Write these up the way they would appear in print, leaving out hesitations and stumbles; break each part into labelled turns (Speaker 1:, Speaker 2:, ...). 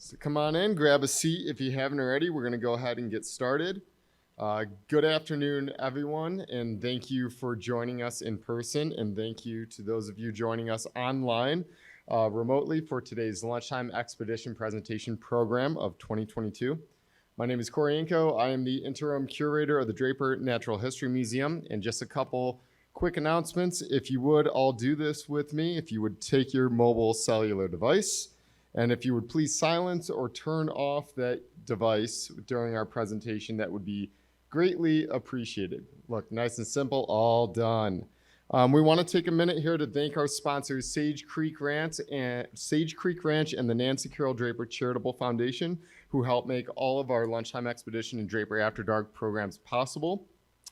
Speaker 1: So come on in, grab a seat if you haven't already. We're going to go ahead and get started. Good afternoon, everyone, and thank you for joining us in person, and thank you to those of you joining us online remotely for today's Lunchtime Expedition Presentation Program of 2022. My name is Corey Inko. I am the interim curator of the Draper Natural History Museum, and just a couple quick announcements. If you would all do this with me, if you would take your mobile cellular device, and if you would please silence or turn off that device during our presentation, that would be greatly appreciated. Look, nice and simple, all done. We want to take a minute here to thank our sponsors, Sage Creek Ranch and the Nancy-Carroll Draper Charitable Foundation, who help make all of our Lunchtime Expedition and Draper After Dark programs possible.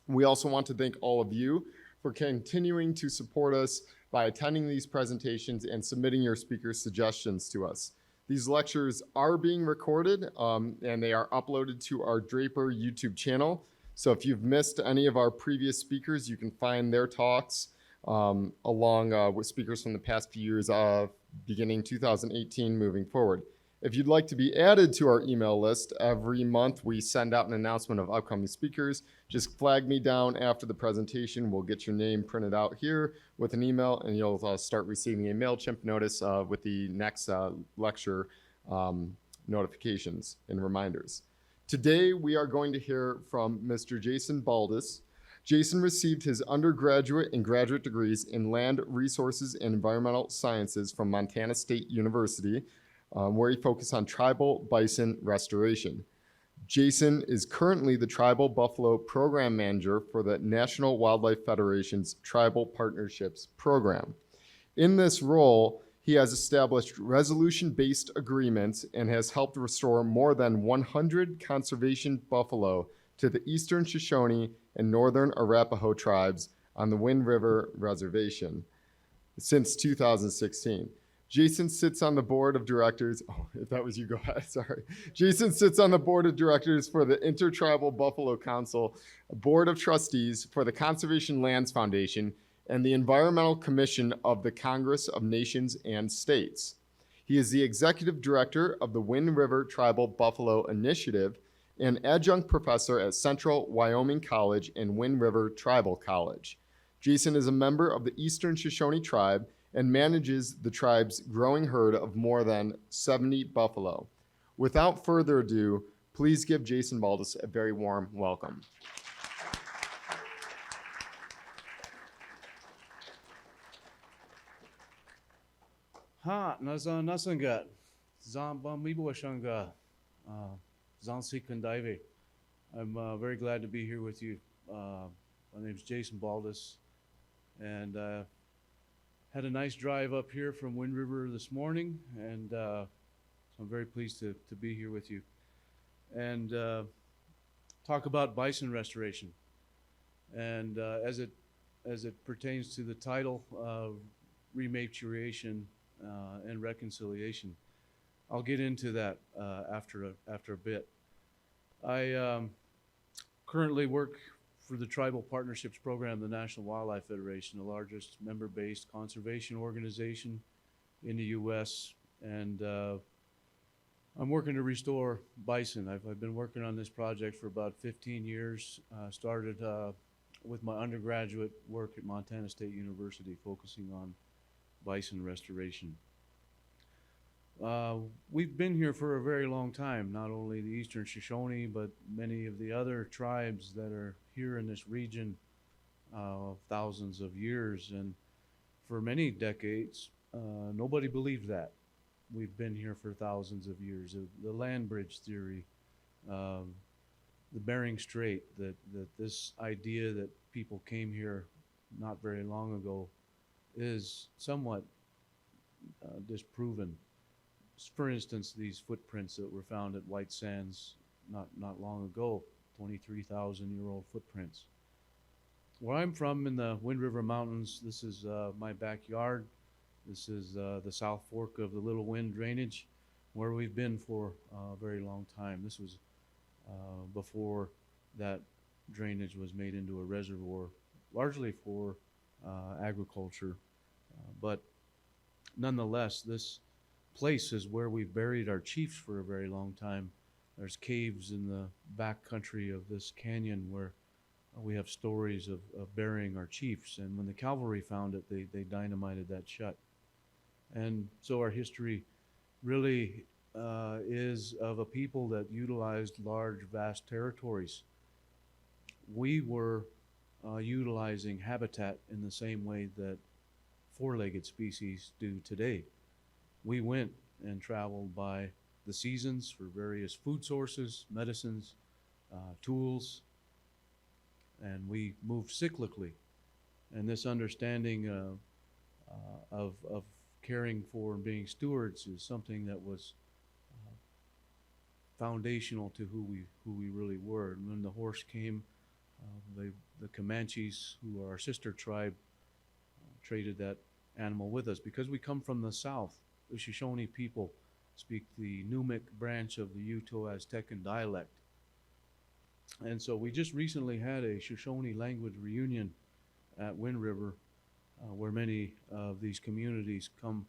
Speaker 1: We also want to thank all of you for continuing to support us by attending these presentations and submitting your speaker suggestions to us. These lectures are being recorded and they are uploaded to our Draper YouTube channel. So if you've missed any of our previous speakers, you can find their talks along with speakers from the past few years beginning 2018 moving forward. If you'd like to be added to our email list, every month we send out an announcement of upcoming speakers. Just flag me down after the presentation. We'll get your name printed out here with an email, and you'll start receiving a MailChimp notice with the next lecture notifications and reminders. Today, we are going to hear from Mr. Jason Baldus. Jason received his undergraduate and graduate degrees in Land Resources and Environmental Sciences from Montana State University, where he focused on tribal bison restoration. Jason is currently the Tribal Buffalo Program Manager for the National Wildlife Federation's Tribal Partnerships Program. In this role, he has established resolution-based agreements and has helped restore more than 100 conservation buffalo to the Eastern Shoshone and Northern Arapaho tribes on the Wind River Reservation since 2016. Jason sits on the board of directors. Oh, if that was you, go ahead. Sorry. Jason sits on the board of directors for the Intertribal Buffalo Council, board of trustees for the Conservation Lands Foundation, and the Environmental Commission of the Congress of Nations and States. He is the executive director of the Wind River Tribal Buffalo Initiative and adjunct professor at Central Wyoming College and Wind River Tribal College. Jason is a member of the Eastern Shoshone Tribe and manages the tribe's growing herd of more than 70 buffalo. Without further ado, please give Jason Baldus a very warm welcome.
Speaker 2: Ha, nasangat, zambamiboshanga, zansikandaive. I'm very glad to be here with you. My name is Jason Baldus, and had a nice drive up here from Wind River this morning, and so I'm very pleased to be here with you and talk about bison restoration. And as it pertains to the title of rematriation and reconciliation, I'll get into that after a bit. I currently work for the Tribal Partnerships Program, the National Wildlife Federation, the largest member-based conservation organization in the U.S. And I'm working to restore bison. I've been working on this project for about 15 years. Started with my undergraduate work at Montana State University, focusing on bison restoration. We've been here for a very long time, not only the Eastern Shoshone, but many of the other tribes that are here in this region thousands of years. And for many decades, nobody believed that. We've been here for thousands of years. The land bridge theory, the Bering Strait, that this idea that people came here not very long ago is somewhat disproven. For instance, these footprints that were found at White Sands not long ago, 23,000-year-old footprints. Where I'm from in the Wind River Mountains, this is my backyard. This is the South Fork of the Little Wind drainage, where we've been for a very long time. This was before that drainage was made into a reservoir, largely for agriculture. But nonetheless, this place is where we've buried our chiefs for a very long time. There's caves in the back country of this canyon where we have stories of burying our chiefs. And when the cavalry found it, they dynamited that shut. And so our history really is of a people that utilized large, vast territories. We were utilizing habitat in the same way that four-legged species do today. We went and traveled by the seasons for various food sources, medicines, tools, and we moved cyclically. And this understanding of caring for and being stewards is something that was foundational to who we really were. And when the horse came, the Comanches, who are our sister tribe, traded that animal with us because we come from the south. The Shoshone people speak the Numic branch of the Uto-Aztecan dialect. And so we just recently had a Shoshone language reunion at Wind River, where many of these communities come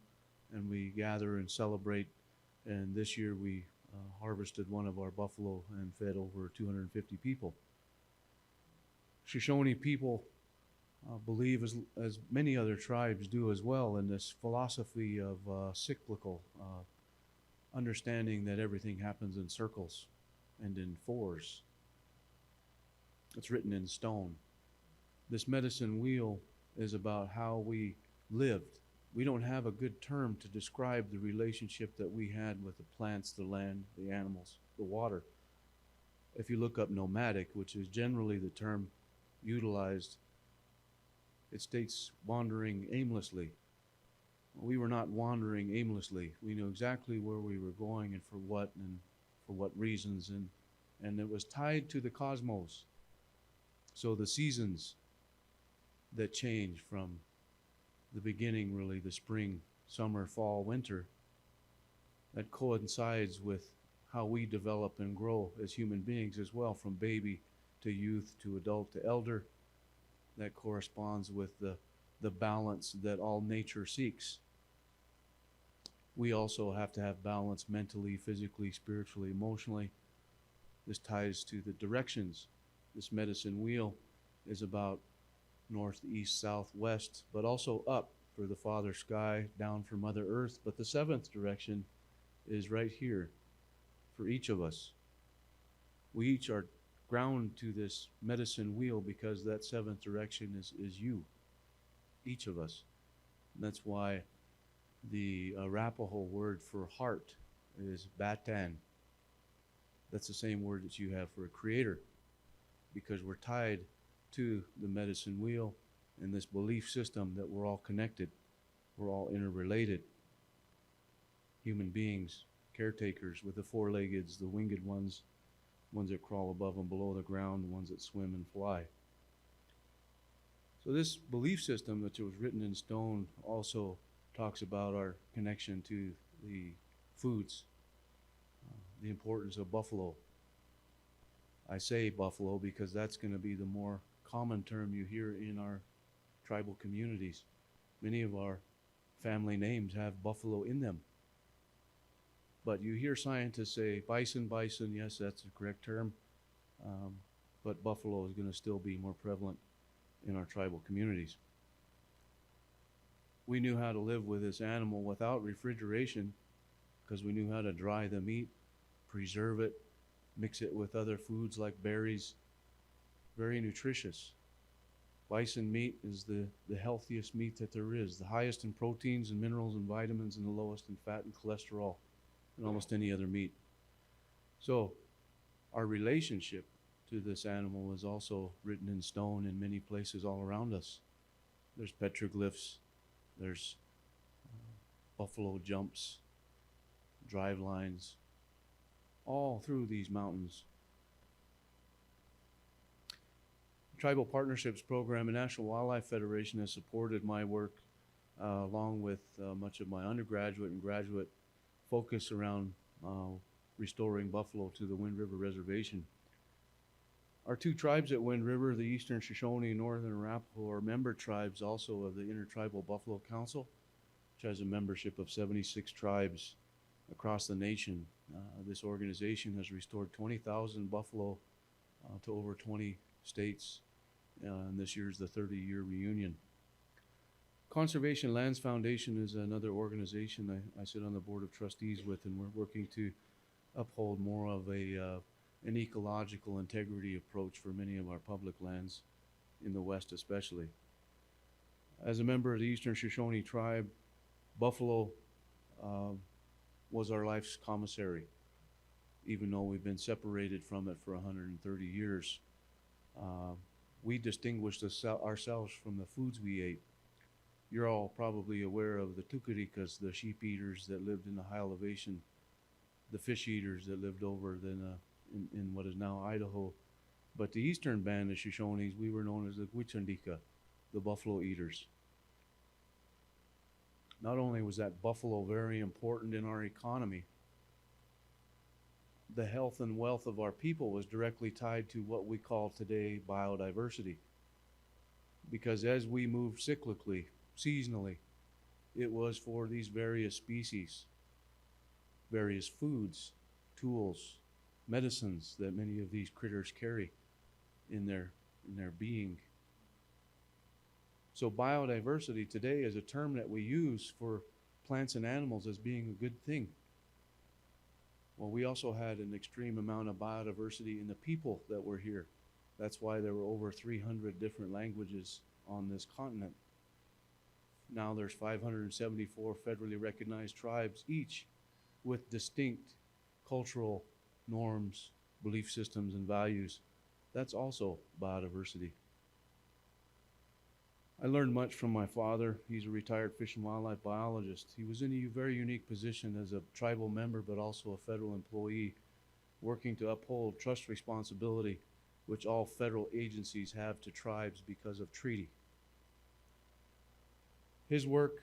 Speaker 2: and we gather and celebrate. And this year we harvested one of our buffalo and fed over 250 people. Shoshone people believe, as many other tribes do as well, in this philosophy of cyclical, understanding that everything happens in circles and in fours. It's written in stone. This medicine wheel is about how we lived. We don't have a good term to describe the relationship that we had with the plants, the land, the animals, the water. If you look up nomadic, which is generally the term utilized, it states wandering aimlessly. We were not wandering aimlessly. We knew exactly where we were going and for what reasons, and it was tied to the cosmos. So the seasons that change from the beginning, really, the spring, summer, fall, winter, that coincides with how we develop and grow as human beings as well, from baby to youth to adult to elder. That corresponds with the balance that all nature seeks. We also have to have balance mentally, physically, spiritually, emotionally. This ties to the directions. This medicine wheel is about north, east, south, west, but also up for the Father Sky, down for Mother Earth. But the seventh direction is right here for each of us. We each are ground to this medicine wheel because that seventh direction is you, each of us. And that's why the Arapaho word for heart is Batan. That's the same word that you have for a creator, because we're tied to the medicine wheel and this belief system that we're all connected, we're all interrelated. Human beings, caretakers with the four-leggeds, the winged ones that crawl above and below the ground, the ones that swim and fly. So this belief system that was written in stone also talks about our connection to the foods, the importance of buffalo. I say buffalo because that's going to be the more common term you hear in our tribal communities. Many of our family names have buffalo in them. But you hear scientists say bison, yes, that's the correct term, but buffalo is going to still be more prevalent in our tribal communities. We knew how to live with this animal without refrigeration because we knew how to dry the meat, preserve it, mix it with other foods like berries. Very nutritious. Bison meat is the healthiest meat that there is, the highest in proteins and minerals and vitamins and the lowest in fat and cholesterol than almost any other meat. So our relationship to this animal is also written in stone in many places all around us. There's petroglyphs, there's buffalo jumps, drive lines, all through these mountains. The Tribal Partnerships Program and National Wildlife Federation has supported my work along with much of my undergraduate and graduate focus around restoring buffalo to the Wind River Reservation. Our two tribes at Wind River, the Eastern Shoshone and Northern Arapaho, are member tribes also of the Intertribal Buffalo Council. which has a membership of 76 tribes across the nation. This organization has restored 20,000 buffalo to over 20 states, and this year is the 30-year reunion. Conservation Lands Foundation is another organization I sit on the board of trustees with, and we're working to uphold more of an ecological integrity approach for many of our public lands in the West especially. As a member of the Eastern Shoshone tribe, buffalo was our life's commissary, even though we've been separated from it for 130 years. We distinguished ourselves from the foods we ate. You're all probably aware of the Tukarikas, the sheep eaters that lived in the high elevation, the fish eaters that lived over in what is now Idaho. But the eastern band of Shoshones, we were known as the Gwichandika, the buffalo eaters. Not only was that buffalo very important in our economy, the health and wealth of our people was directly tied to what we call today biodiversity. Because as we moved cyclically, seasonally, it was for these various species, various foods, tools, medicines that many of these critters carry in their being. So biodiversity today is a term that we use for plants and animals as being a good thing. Well, we also had an extreme amount of biodiversity in the people that were here. That's why there were over 300 different languages on this continent. Now there's 574 federally recognized tribes, each with distinct cultural norms, belief systems, and values. That's also biodiversity. I learned much from my father. He's a retired fish and wildlife biologist. He was in a very unique position as a tribal member, but also a federal employee, working to uphold trust responsibility, which all federal agencies have to tribes because of treaty. His work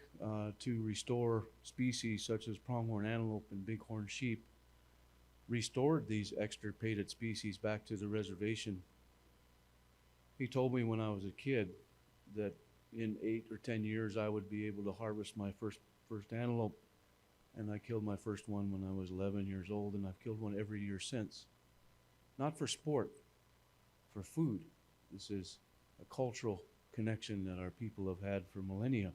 Speaker 2: to restore species such as pronghorn antelope and bighorn sheep restored these extirpated species back to the reservation. He told me when I was a kid that in 8 or 10 years I would be able to harvest my first antelope, and I killed my first one when I was 11 years old, and I've killed one every year since. Not for sport, for food. This is a cultural connection that our people have had for millennia.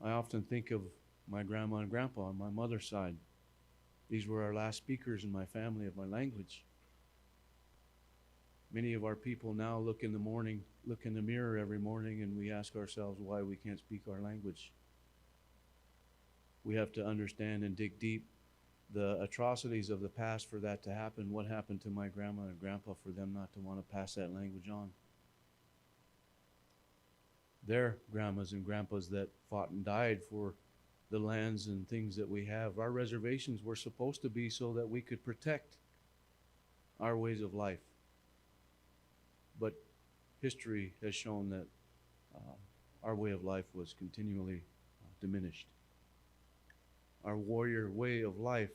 Speaker 2: I often think of my grandma and grandpa on my mother's side. These were our last speakers in my family of my language. Many of our people now look in the mirror every morning, and we ask ourselves why we can't speak our language. We have to understand and dig deep the atrocities of the past for that to happen. What happened to my grandma and grandpa for them not to want to pass that language on? Their grandmas and grandpas that fought and died for the lands and things that we have. Our reservations were supposed to be so that we could protect our ways of life. But history has shown that our way of life was continually diminished. Our warrior way of life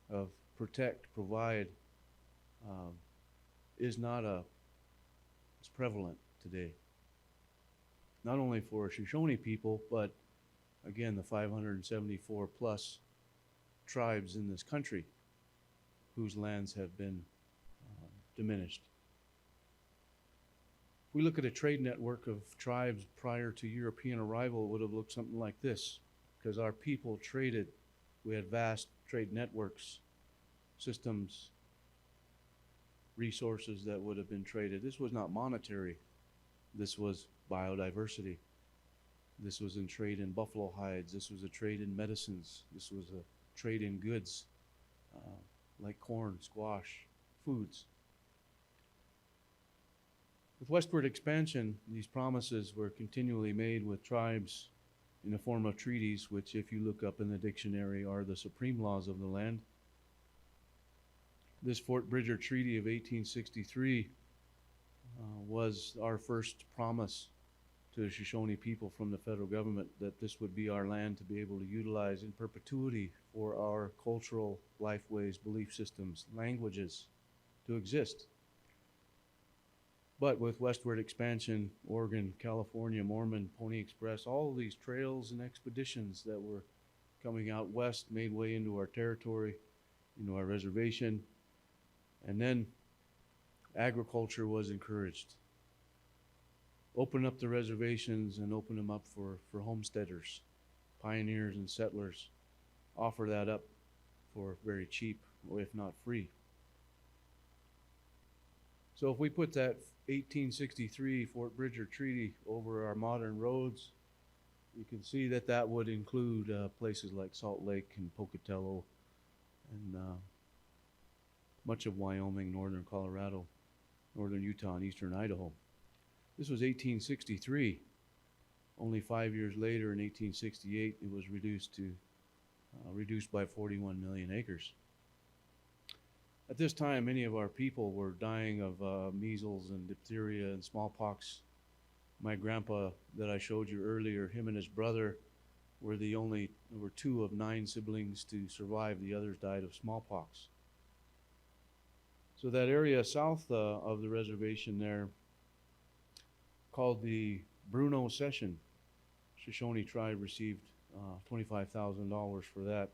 Speaker 2: of protect, provide, is not as prevalent today. Not only for Shoshone people, but again, the 574 plus tribes in this country whose lands have been diminished. If we look at a trade network of tribes prior to European arrival, it would have looked something like this, because our people traded. We had vast trade networks, systems, resources that would have been traded. This was not monetary. This was biodiversity. This was in trade in buffalo hides. This was a trade in medicines. This was a trade in goods like corn, squash, foods. With westward expansion, these promises were continually made with tribes in the form of treaties, which, if you look up in the dictionary, are the supreme laws of the land. This Fort Bridger Treaty of 1863 was our first promise to the Shoshone people from the federal government that this would be our land to be able to utilize in perpetuity for our cultural lifeways, belief systems, languages to exist. But with westward expansion, Oregon, California, Mormon, Pony Express, all of these trails and expeditions that were coming out west made way into our territory, into our reservation, and then agriculture was encouraged. Open up the reservations and open them up for homesteaders, pioneers and settlers. Offer that up for very cheap, or if not free. So if we put that 1863 Fort Bridger Treaty over our modern roads, you can see that that would include places like Salt Lake and Pocatello and much of Wyoming, northern Colorado, northern Utah, and eastern Idaho. This was 1863. Only 5 years later, in 1868, it was reduced by 41 million acres. At this time, many of our people were dying of measles and diphtheria and smallpox. My grandpa that I showed you earlier, him and his brother were were 2 of 9 siblings to survive. The others died of smallpox. So that area south of the reservation there, called the Bruno Cession, Shoshone tribe received $25,000 for that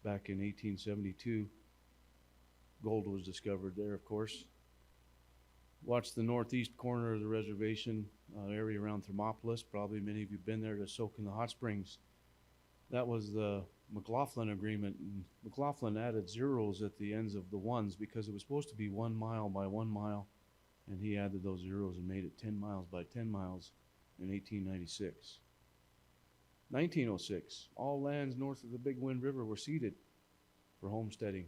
Speaker 2: back in 1872. Gold was discovered there, of course. Watch the northeast corner of the reservation, area around Thermopolis. Probably many of you have been there to soak in the hot springs. That was the McLaughlin Agreement. And McLaughlin added zeros at the ends of the ones because it was supposed to be 1 mile by 1 mile, and he added those zeros and made it 10 miles by 10 miles in 1896. 1906, all lands north of the Big Wind River were ceded for homesteading.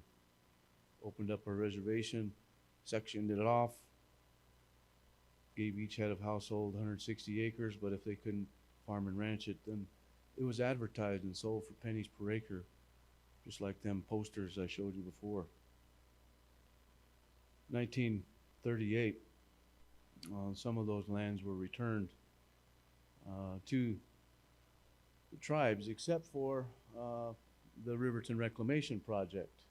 Speaker 2: Opened up our reservation, sectioned it off, gave each head of household 160 acres, but if they couldn't farm and ranch it, then it was advertised and sold for pennies per acre, just like them posters I showed you before. 1938, some of those lands were returned to the tribes, except for the Riverton Reclamation Project.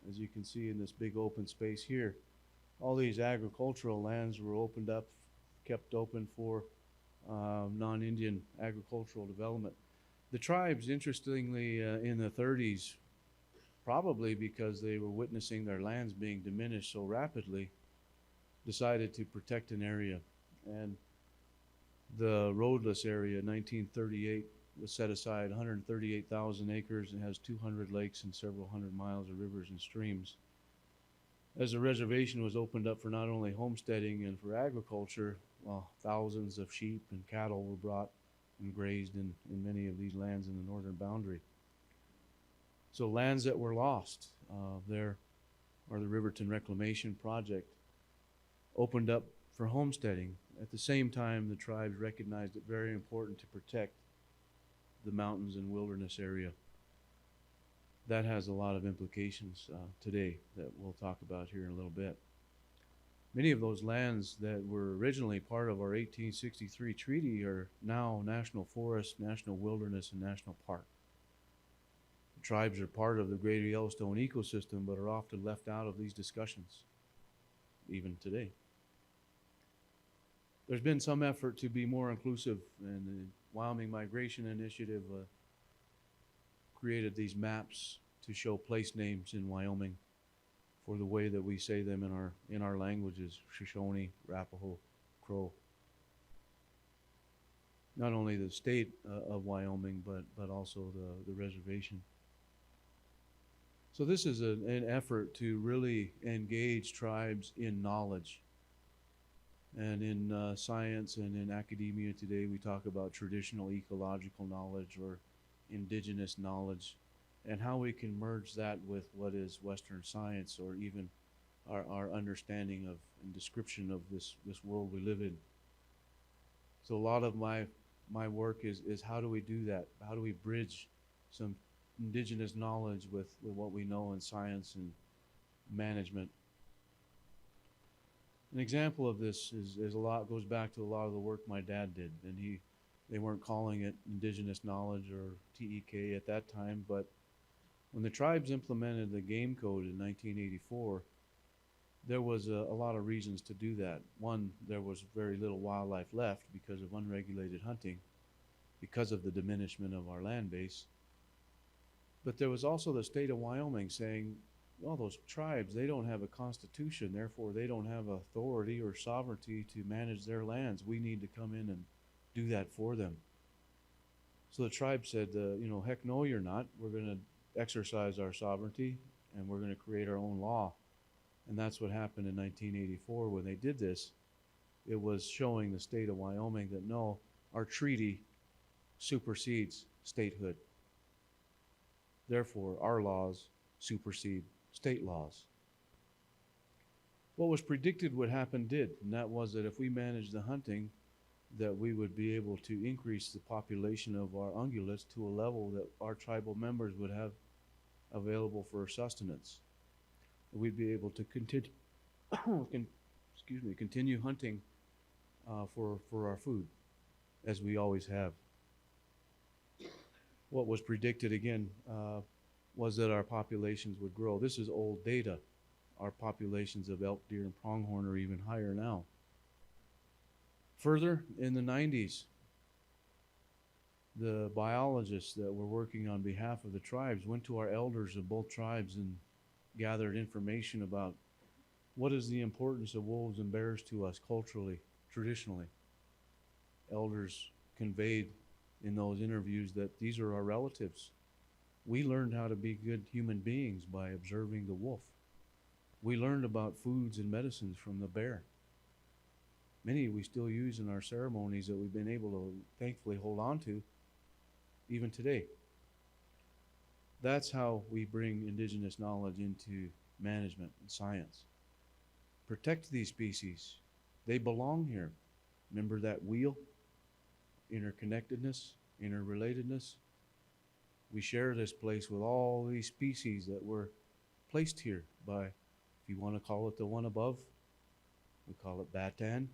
Speaker 2: As you can see in this big open space here, all these agricultural lands were opened up, kept open for non-Indian agricultural development. The tribes, interestingly, in the 30s, probably because they were witnessing their lands being diminished so rapidly, decided to protect an area. And the roadless area, 1938, was set aside 138,000 acres and has 200 lakes and several hundred miles of rivers and streams. As the reservation was opened up for not only homesteading and for agriculture, well, thousands of sheep and cattle were brought and grazed in many of these lands in the northern boundary. So lands that were lost, there are the Riverton Reclamation Project, opened up for homesteading. At the same time, the tribes recognized it very important to protect the mountains and wilderness area. That has a lot of implications today that we'll talk about here in a little bit. Many of those lands that were originally part of our 1863 treaty are now national forest, national wilderness, and national park. The tribes are part of the Greater Yellowstone ecosystem, but are often left out of these discussions, even today. There's been some effort to be more inclusive, and the Wyoming Migration Initiative created these maps to show place names in Wyoming for the way that we say them in our languages: Shoshone, Arapaho, Crow. Not only the state of Wyoming, but also the reservation. So this is an effort to really engage tribes in knowledge. And in science and in academia today, we talk about traditional ecological knowledge or indigenous knowledge, and how we can merge that with what is Western science, or even our understanding of and description of this world we live in. So a lot of my work is how do we do that? How do we bridge some indigenous knowledge with what we know in science and management? An example of this goes back to a lot of the work my dad did, and they weren't calling it indigenous knowledge or TEK at that time, but when the tribes implemented the game code in 1984, There was a lot of reasons to do that. One, there was very little wildlife left because of unregulated hunting, because of the diminishment of our land base. But there was also the state of Wyoming saying, well, those tribes, they don't have a constitution, therefore they don't have authority or sovereignty to manage their lands. We need to come in and do that for them. So the tribe said, heck no, you're not. We're going to exercise our sovereignty and we're going to create our own law. And that's what happened in 1984 when they did this. It was showing the state of Wyoming that no, our treaty supersedes statehood. Therefore, our laws supersede state laws. What was predicted would happen did, and that was that if we managed the hunting, that we would be able to increase the population of our ungulates to a level that our tribal members would have available for sustenance. We'd be able to continue hunting for our food, as we always have. What was predicted again was that our populations would grow. This is old data. Our populations of elk, deer, and pronghorn are even higher now. Further, in the 90s, the biologists that were working on behalf of the tribes went to our elders of both tribes and gathered information about what is the importance of wolves and bears to us culturally, traditionally. Elders conveyed in those interviews that these are our relatives. We learned how to be good human beings by observing the wolf. We learned about foods and medicines from the bear. Many we still use in our ceremonies that we've been able to thankfully hold on to even today. That's how we bring indigenous knowledge into management and science. Protect these species. They belong here. Remember that wheel? Interconnectedness, interrelatedness. We share this place with all these species that were placed here by, if you want to call it the one above, we call it Batan.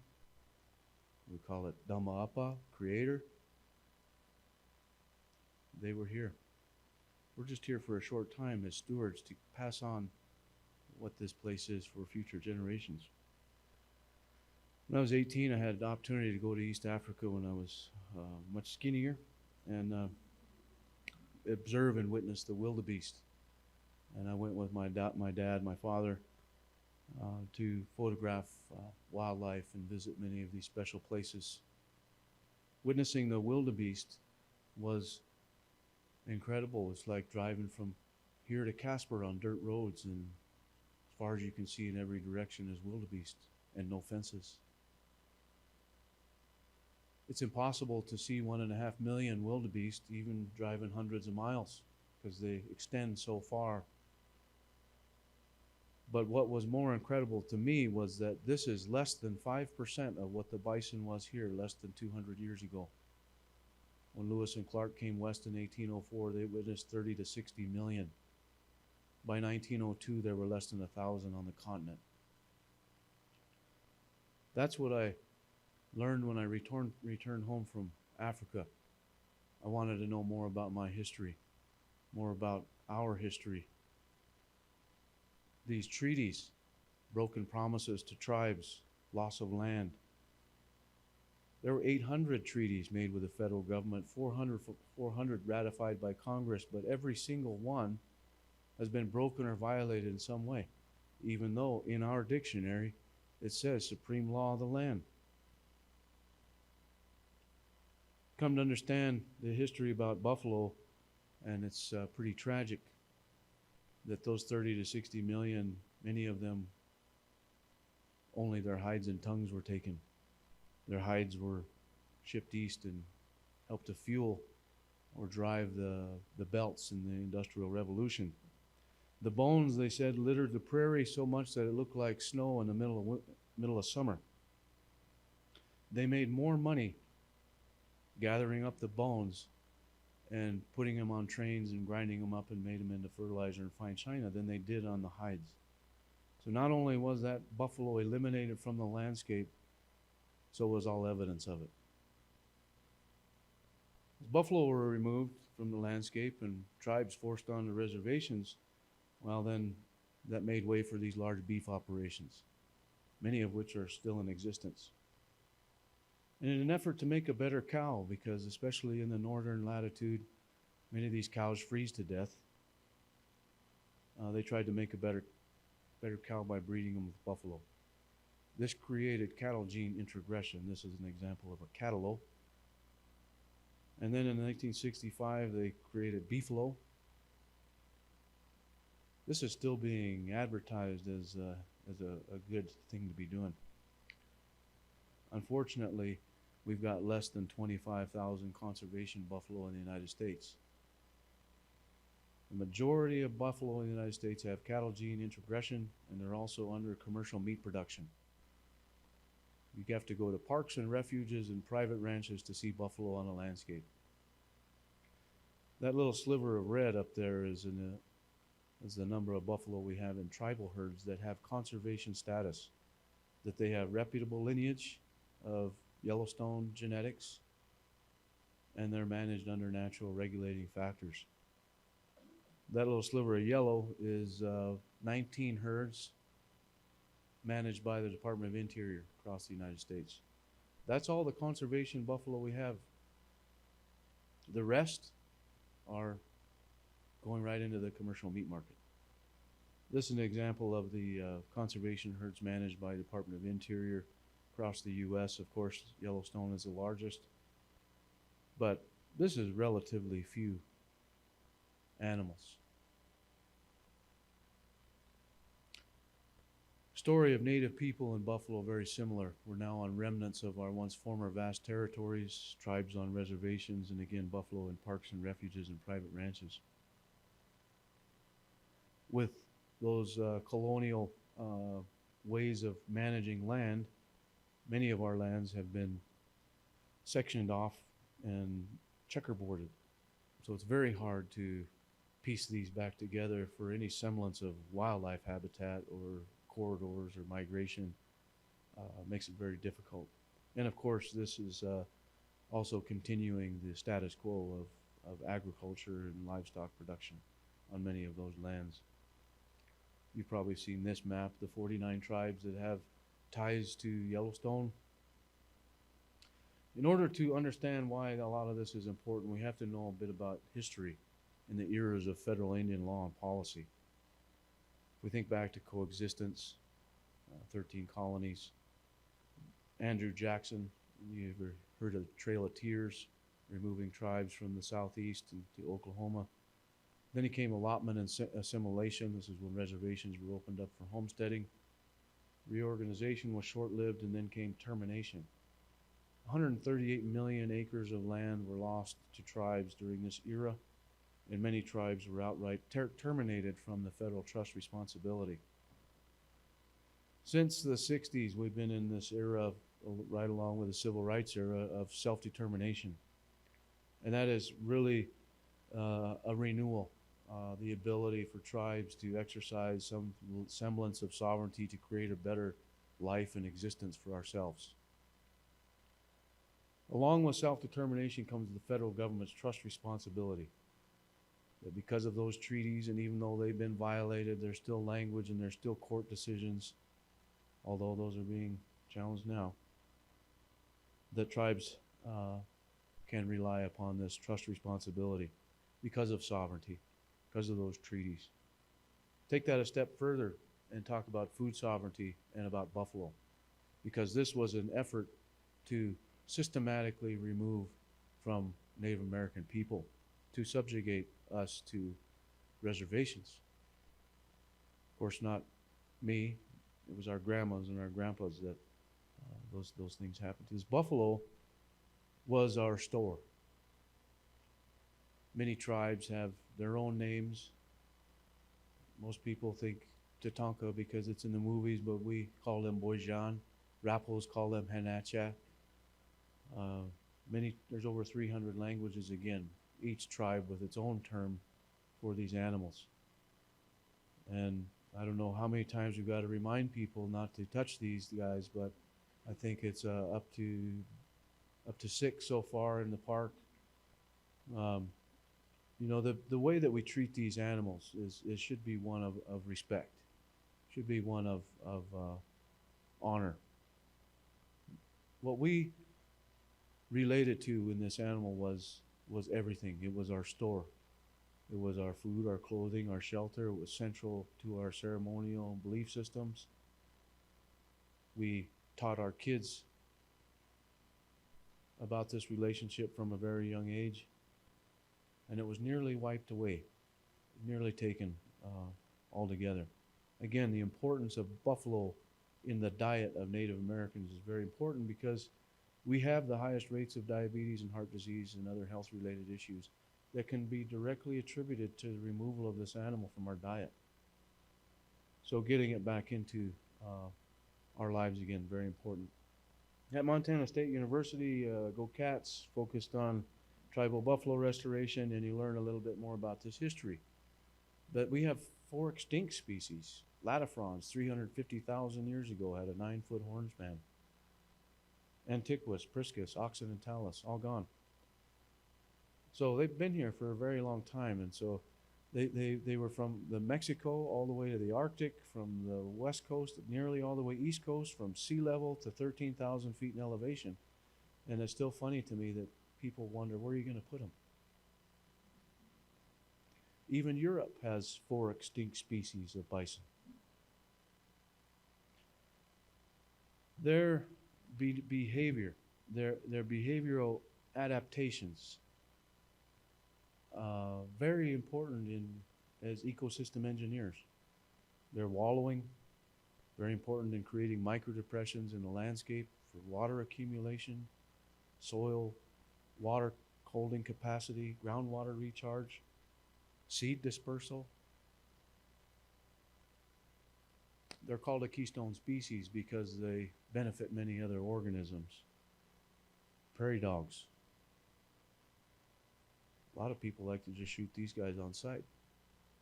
Speaker 2: We call it Dhammaapa, creator. They were here. We're just here for a short time as stewards to pass on what this place is for future generations. When I was 18, I had the opportunity to go to East Africa when I was much skinnier and observe and witness the wildebeest. And I went with my dad, my father, to photograph wildlife and visit many of these special places. Witnessing the wildebeest was incredible. It's like driving from here to Casper on dirt roads, and as far as you can see in every direction is wildebeest and no fences. It's impossible to see 1.5 million wildebeest even driving hundreds of miles because they extend so far. But what was more incredible to me was that this is less than 5% of what the bison was here less than 200 years ago. When Lewis and Clark came west in 1804, they witnessed 30 to 60 million. By 1902, there were less than 1,000 on the continent. That's what I learned when I returned home from Africa. I wanted to know more about my history, more about our history. These treaties, broken promises to tribes, loss of land. There were 800 treaties made with the federal government, 400 ratified by Congress, but every single one has been broken or violated in some way, even though in our dictionary it says supreme law of the land. Come to understand the history about buffalo, and it's pretty tragic that those 30 to 60 million, many of them, only their hides and tongues were taken. Their hides were shipped east and helped to fuel or drive the belts in the Industrial Revolution. The bones, they said, littered the prairie so much that it looked like snow in the middle of summer. They made more money gathering up the bones and putting them on trains and grinding them up and made them into fertilizer and fine china than they did on the hides. So not only was that buffalo eliminated from the landscape, so was all evidence of it. As buffalo were removed from the landscape and tribes forced onto reservations, well then that made way for these large beef operations, many of which are still in existence. And in an effort to make a better cow, because especially in the northern latitude, many of these cows freeze to death, they tried to make a better cow by breeding them with buffalo. This created cattle gene introgression. This is an example of a cattle. And then in 1965, they created beefalo. This is still being advertised as a good thing to be doing. Unfortunately, we've got less than 25,000 conservation buffalo in the United States. The majority of buffalo in the United States have cattle gene introgression, and they're also under commercial meat production. You have to go to parks and refuges and private ranches to see buffalo on a landscape. That little sliver of red up there is the number of buffalo we have in tribal herds that have conservation status, that they have reputable lineage of Yellowstone genetics, and they're managed under natural regulating factors. That little sliver of yellow is 19 herds managed by the Department of Interior across the United States. That's all the conservation buffalo we have. The rest are going right into the commercial meat market. This is an example of the conservation herds managed by the Department of Interior across the U.S. Of course, Yellowstone is the largest, but this is relatively few animals. Story of native people in buffalo very similar. We're now on remnants of our once former vast territories, tribes on reservations, and again buffalo in parks and refuges and private ranches. With those colonial ways of managing land, many of our lands have been sectioned off and checkerboarded. So it's very hard to piece these back together for any semblance of wildlife habitat or corridors or migration. Makes it very difficult. And of course, this is also continuing the status quo of agriculture and livestock production on many of those lands. You've probably seen this map, the 49 tribes that have ties to Yellowstone. In order to understand why a lot of this is important, we have to know a bit about history in the eras of federal Indian law and policy. If we think back to coexistence, 13 colonies, Andrew Jackson, you ever heard of the Trail of Tears, removing tribes from the southeast into Oklahoma. Then came allotment and assimilation. This is when reservations were opened up for homesteading. Reorganization was short-lived, and then came termination. 138 million acres of land were lost to tribes during this era, and many tribes were outright terminated from the federal trust responsibility. Since the 60s, we've been in this era, right along with the civil rights era, of self-determination. And that is really a renewal, the ability for tribes to exercise some semblance of sovereignty to create a better life and existence for ourselves. Along with self-determination comes the federal government's trust responsibility. That because of those treaties, and even though they've been violated, there's still language and there's still court decisions, although those are being challenged now, that tribes can rely upon this trust responsibility because of sovereignty, because of those treaties. Take that a step further and talk about food sovereignty and about buffalo, because this was an effort to systematically remove from Native American people, to subjugate us to reservations. Of course, not me. It was our grandmas and our grandpas that those things happened to. This buffalo was our store. Many tribes have their own names. Most people think Tatanka because it's in the movies, but we call them Boijan. Rapos call them Hanacha. There's over 300 languages again, each tribe with its own term for these animals. And I don't know how many times we've got to remind people not to touch these guys, but I think it's up to 6 so far in the park. The way that we treat these animals should be one of respect. should be one of honor. What we related to in this animal was everything. It was our store. It was our food, our clothing, our shelter. It was central to our ceremonial and belief systems. We taught our kids about this relationship from a very young age, and it was nearly wiped away, nearly taken altogether. Again, the importance of buffalo in the diet of Native Americans is very important because we have the highest rates of diabetes and heart disease and other health-related issues that can be directly attributed to the removal of this animal from our diet. So getting it back into our lives again, very important. At Montana State University, Go Cats focused on tribal buffalo restoration, and you learn a little bit more about this history. But we have 4 extinct species. Latifrons, 350,000 years ago, had a 9-foot horn span. Antiquus, Priscus, Occidentalis, all gone. So they've been here for a very long time, and so they were from the Mexico all the way to the Arctic, from the west coast nearly all the way east coast, from sea level to 13,000 feet in elevation. And it's still funny to me that people wonder, where are you going to put them? Even Europe has 4 extinct species of bison. Their behavior, their behavioral adaptations, very important as ecosystem engineers. Their wallowing, very important in creating microdepressions in the landscape for water accumulation, soil, water holding capacity, groundwater recharge, seed dispersal. They're called a keystone species because they benefit many other organisms. Prairie dogs. A lot of people like to just shoot these guys on sight,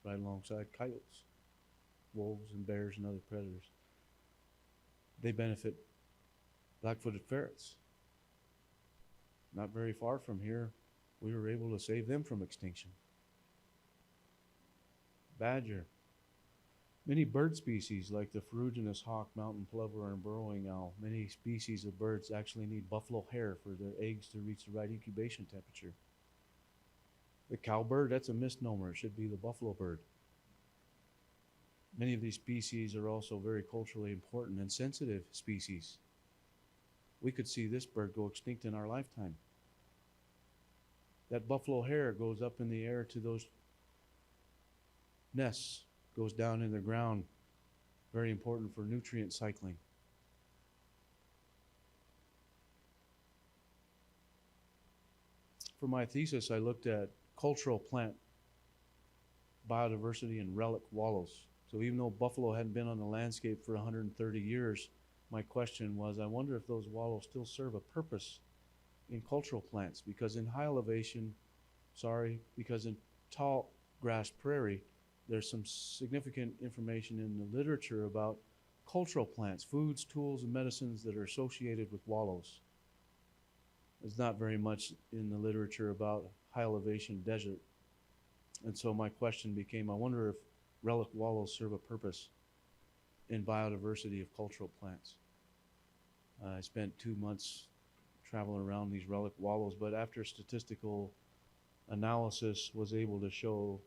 Speaker 2: right alongside coyotes, wolves and bears and other predators. They benefit black-footed ferrets. Not very far from here, we were able to save them from extinction. Badger. Many bird species like the ferruginous hawk, mountain plover, and burrowing owl, many species of birds actually need buffalo hair for their eggs to reach the right incubation temperature. The cowbird, that's a misnomer. It should be the buffalo bird. Many of these species are also very culturally important and sensitive species. We could see this bird go extinct in our lifetime. That buffalo hair goes up in the air to those nests, goes down in the ground, very important for nutrient cycling. For my thesis, I looked at cultural plant biodiversity and relic wallows. So even though buffalo hadn't been on the landscape for 130 years, my question was, I wonder if those wallows still serve a purpose in cultural plants, because in high elevation, because in tall grass prairie, there's some significant information in the literature about cultural plants, foods, tools, and medicines that are associated with wallows. There's not very much in the literature about high elevation desert. And so my question became, I wonder if relic wallows serve a purpose in biodiversity of cultural plants. I spent 2 months traveling around these relic wallows, but after statistical analysis was able to show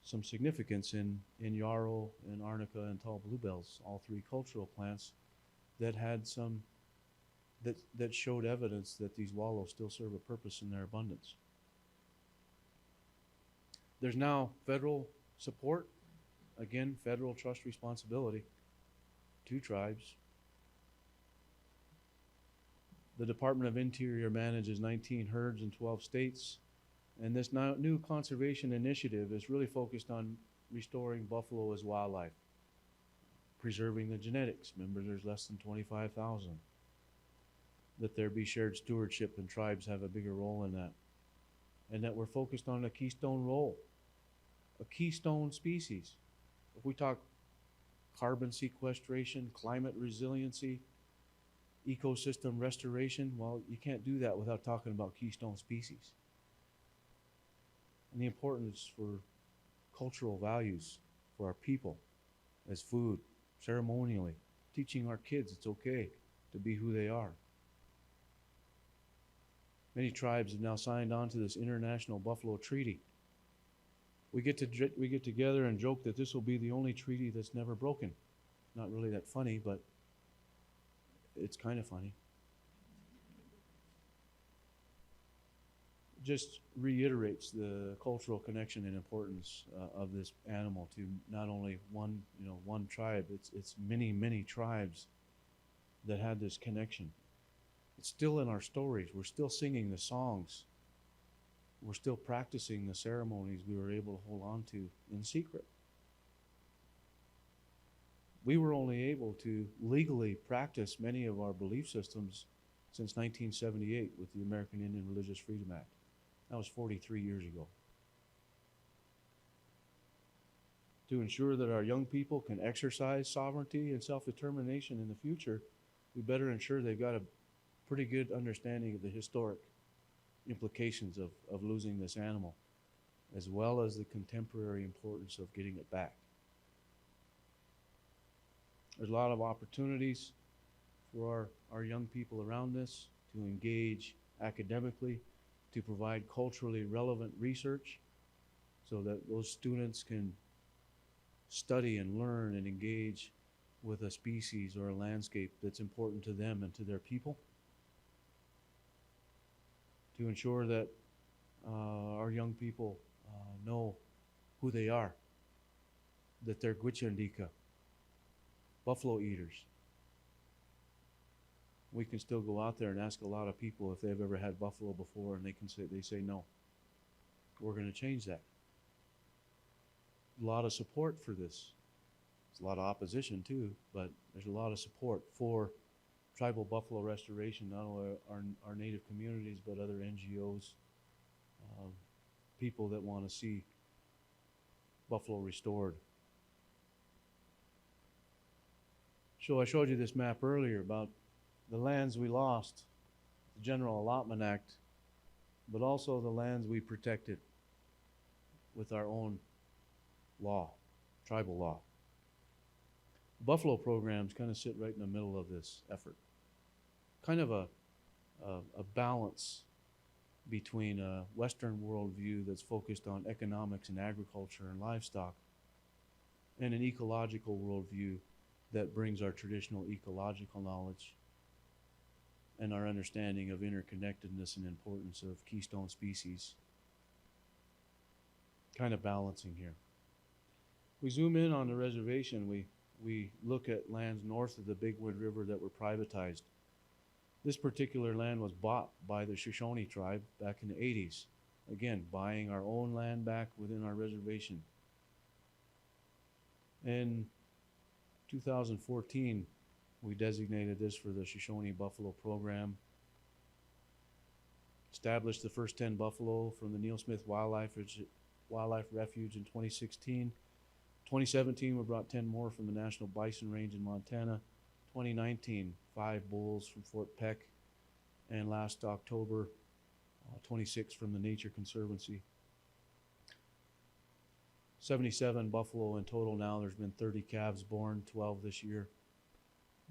Speaker 2: some significance in yarrow and arnica and tall bluebells, all 3 cultural plants that had some, that showed evidence that these wallows still serve a purpose in their abundance. There's now federal support, again, federal trust responsibility, 2 tribes. The Department of Interior manages 19 herds in 12 states. And this new conservation initiative is really focused on restoring buffalo as wildlife, preserving the genetics. Remember, there's less than 25,000. That there be shared stewardship and tribes have a bigger role in that. And that we're focused on a keystone role, a keystone species. If we talk carbon sequestration, climate resiliency, ecosystem restoration, well, you can't do that without talking about keystone species. And the importance for cultural values for our people as food, ceremonially, teaching our kids it's okay to be who they are. Many tribes have now signed on to this international buffalo treaty. We get together and joke that this will be the only treaty that's never broken. Not really that funny, but it's kind of funny. Just reiterates the cultural connection and importance of this animal to not only one tribe. It's many tribes that had this connection. It's still in our stories. We're still singing the songs. We're still practicing the ceremonies we were able to hold on to in secret. We were only able to legally practice many of our belief systems since 1978 with the American Indian Religious Freedom Act. That was 43 years ago. To ensure that our young people can exercise sovereignty and self-determination in the future, we better ensure they've got a pretty good understanding of the historic implications of losing this animal, as well as the contemporary importance of getting it back. There's a lot of opportunities for our young people around this to engage academically, to provide culturally relevant research so that those students can study and learn and engage with a species or a landscape that's important to them and to their people. To ensure that our young people know who they are, that they're Gwich'andika, buffalo eaters. We can still go out there and ask a lot of people if they've ever had buffalo before, and they say no. We're going to change that. A lot of support for this. There's a lot of opposition too, but there's a lot of support for tribal buffalo restoration, not only our native communities, but other NGOs, people that want to see buffalo restored. So I showed you this map earlier about the lands we lost, the General Allotment Act, but also the lands we protected with our own law, tribal law. The buffalo programs kind of sit right in the middle of this effort. Kind of a balance between a Western worldview that's focused on economics and agriculture and livestock, and an ecological worldview that brings our traditional ecological knowledge and our understanding of interconnectedness and importance of keystone species. Kind of balancing here. We zoom in on the reservation, we look at lands north of the Big Wood River that were privatized. This particular land was bought by the Shoshone tribe back in the 80s. Again, buying our own land back within our reservation. In 2014, we designated this for the Shoshone Buffalo Program. Established the first 10 buffalo from the Neil Smith Wildlife Refuge in 2016. 2017, we brought 10 more from the National Bison Range in Montana. 2019, 5 bulls from Fort Peck. And last October, 26 from the Nature Conservancy. 77 buffalo in total now. There's been 30 calves born, 12 this year.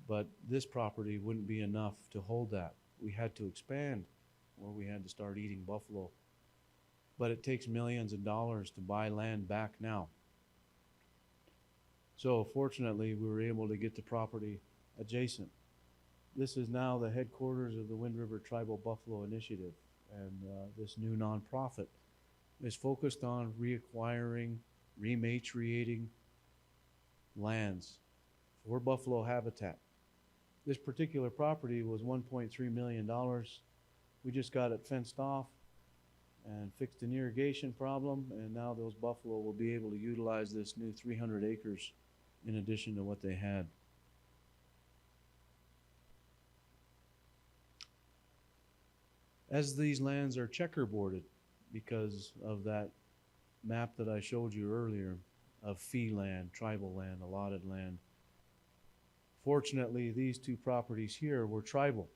Speaker 2: But this property wouldn't be enough to hold that. We had to expand, or we had to start eating buffalo. But it takes millions of dollars to buy land back now. So fortunately, we were able to get the property adjacent. This is now the headquarters of the Wind River Tribal Buffalo Initiative, and this new nonprofit is focused on reacquiring, rematriating lands for buffalo habitat. This particular property was $1.3 million. We just got it fenced off and fixed an irrigation problem, and now those buffalo will be able to utilize this new 300 acres in addition to what they had. As these lands are checkerboarded because of that map that I showed you earlier of fee land, tribal land, allotted land, fortunately these two properties here were tribal.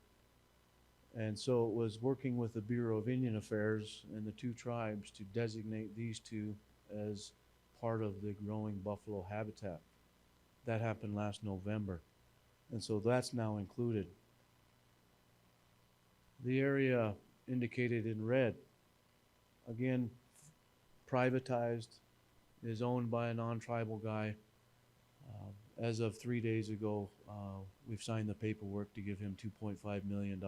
Speaker 2: And so it was working with the Bureau of Indian Affairs and the two tribes to designate these two as part of the growing buffalo habitat. That happened last November. And so that's now included. The area indicated in red, again, privatized, is owned by a non-tribal guy. As of 3 days ago, we've signed the paperwork to give him $2.5 million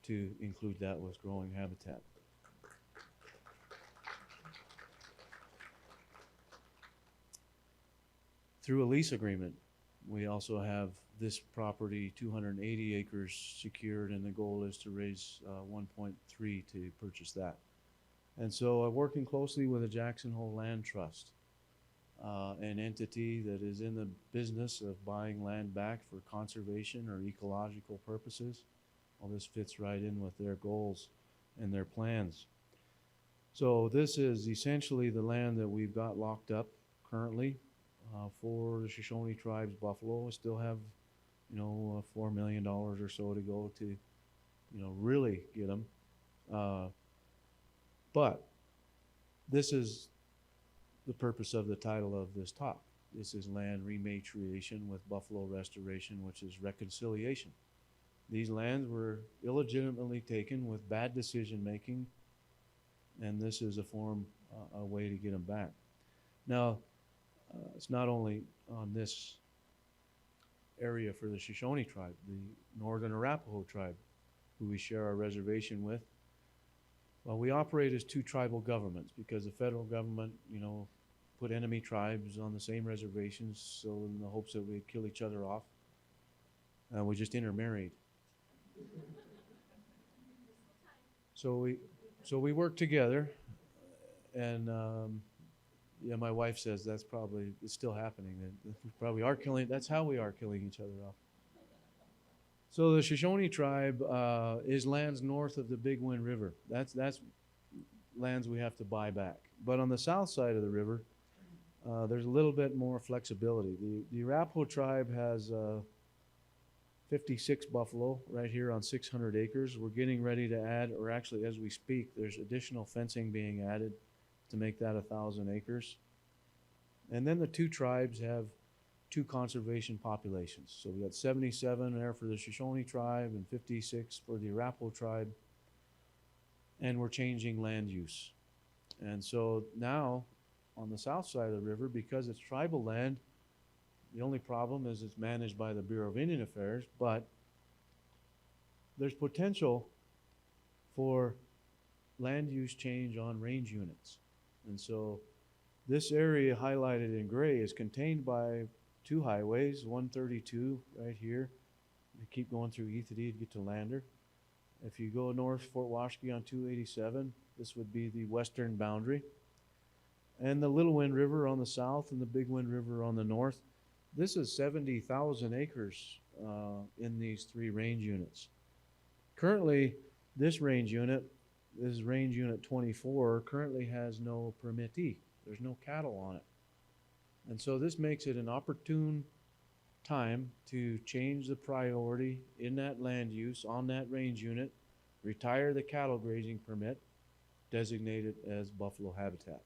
Speaker 2: to include that with growing habitat. Through a lease agreement, we also have this property, 280 acres secured, and the goal is to raise 1.3 to purchase that. And so I'm working closely with the Jackson Hole Land Trust, an entity that is in the business of buying land back for conservation or ecological purposes. Well, this fits right in with their goals and their plans. So this is essentially the land that we've got locked up currently for the Shoshone Tribe's buffalo. We still have, $4 million or so to go to, really get them. But this is the purpose of the title of this talk. This is Land Rematriation with Buffalo Restoration, which is reconciliation. These lands were illegitimately taken with bad decision making, and this is a way to get them back. Now, it's not only on this area for the Shoshone tribe, the Northern Arapaho tribe, who we share our reservation with. Well, we operate as two tribal governments because the federal government, put enemy tribes on the same reservations, so in the hopes that we'd kill each other off. We just intermarried. So we work together, and my wife says it's still happening. That we probably are killing. That's how we are killing each other off. So the Shoshone tribe is lands north of the Big Wind River. That's lands we have to buy back. But on the south side of the river, there's a little bit more flexibility. The Arapaho tribe has 56 buffalo right here on 600 acres. We're getting ready to add, or actually as we speak, there's additional fencing being added to make that 1,000 acres. And then the two tribes have two conservation populations. So we got 77 there for the Shoshone tribe and 56 for the Arapaho tribe. And we're changing land use. And so now on the south side of the river, because it's tribal land, the only problem is it's managed by the Bureau of Indian Affairs, but there's potential for land use change on range units. And so this area highlighted in gray is contained by two highways, 132 right here. You keep going through Ethity to get to Lander. If you go north Fort Washakie on 287, this would be the western boundary. And the Little Wind River on the south and the Big Wind River on the north. This is 70,000 acres in these three range units. Currently, this range unit, this is range unit 24, currently has no permittee. There's no cattle on it. And so this makes it an opportune time to change the priority in that land use on that range unit, retire the cattle grazing permit, designate it as buffalo habitat.